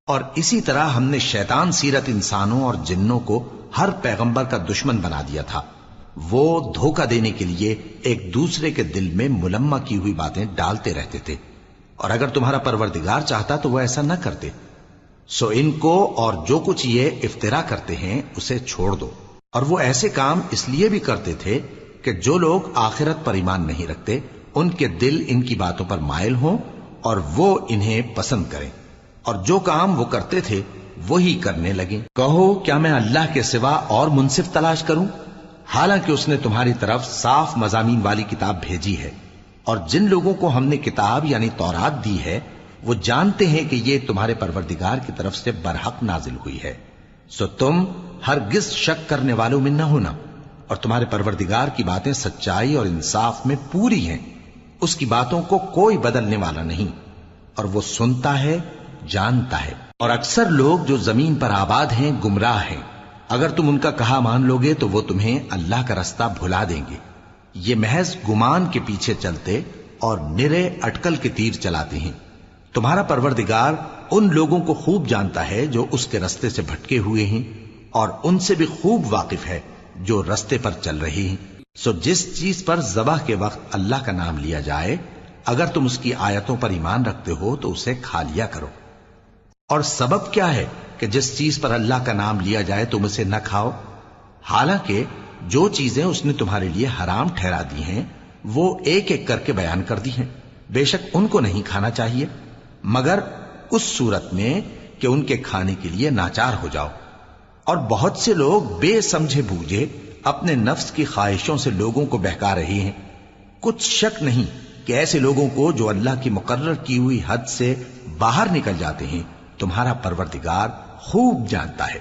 اور اسی طرح ہم نے شیطان سیرت انسانوں اور جنوں کو ہر پیغمبر کا دشمن بنا دیا تھا. وہ دھوکہ دینے کے لیے ایک دوسرے کے دل میں ملمہ کی ہوئی باتیں ڈالتے رہتے تھے، اور اگر تمہارا پروردگار چاہتا تو وہ ایسا نہ کرتے. سو ان کو اور جو کچھ یہ افطرا کرتے ہیں اسے چھوڑ دو. اور وہ ایسے کام اس لیے بھی کرتے تھے کہ جو لوگ آخرت پر ایمان نہیں رکھتے ان کے دل ان کی باتوں پر مائل ہوں اور وہ انہیں پسند کریں، اور جو کام وہ کرتے تھے وہی کرنے لگیں. کہو کیا میں اللہ کے سوا اور منصف تلاش کروں، حالانکہ اس نے تمہاری طرف صاف مضامین والی کتاب بھیجی ہے. اور جن لوگوں کو ہم نے کتاب یعنی تورات دی ہے وہ جانتے ہیں کہ یہ تمہارے پروردگار کی طرف سے برحق نازل ہوئی ہے. سو تم ہرگز شک کرنے والوں میں نہ ہونا، اور تمہارے پروردگار کی باتیں سچائی اور انصاف میں پوری ہیں. اس کی باتوں کو کوئی بدلنے والا نہیں، اور وہ سنتا ہے جانتا ہے. اور اکثر لوگ جو زمین پر آباد ہیں گمراہ ہیں. اگر تم ان کا کہا مان لوگے تو وہ تمہیں اللہ کا رستہ بھلا دیں گے. یہ محض گمان کے پیچھے چلتے اور نرے اٹکل کے تیر چلاتے ہیں. تمہارا پروردگار ان لوگوں کو خوب جانتا ہے جو اس کے رستے سے بھٹکے ہوئے ہیں، اور ان سے بھی خوب واقف ہے جو رستے پر چل رہے ہیں. سو جس چیز پر ذبح کے وقت اللہ کا نام لیا جائے اگر تم اس کی آیتوں پر ایمان رکھتے ہو تو اسے کھا لیا کرو. اور سبب کیا ہے کہ جس چیز پر اللہ کا نام لیا جائے تم اسے نہ کھاؤ، حالانکہ جو چیزیں اس نے تمہارے لیے حرام ٹھہرا دی ہیں وہ ایک ایک کر کے بیان کر دی ہیں. بے شک ان کو نہیں کھانا چاہیے مگر اس صورت میں کہ ان کے کھانے کے لیے ناچار ہو جاؤ. اور بہت سے لوگ بے سمجھے بوجھے اپنے نفس کی خواہشوں سے لوگوں کو بہکا رہے ہیں. کچھ شک نہیں کہ ایسے لوگوں کو جو اللہ کی مقرر کی ہوئی حد سے باہر نکل جاتے ہیں تمہارا پروردگار خوب جانتا ہے.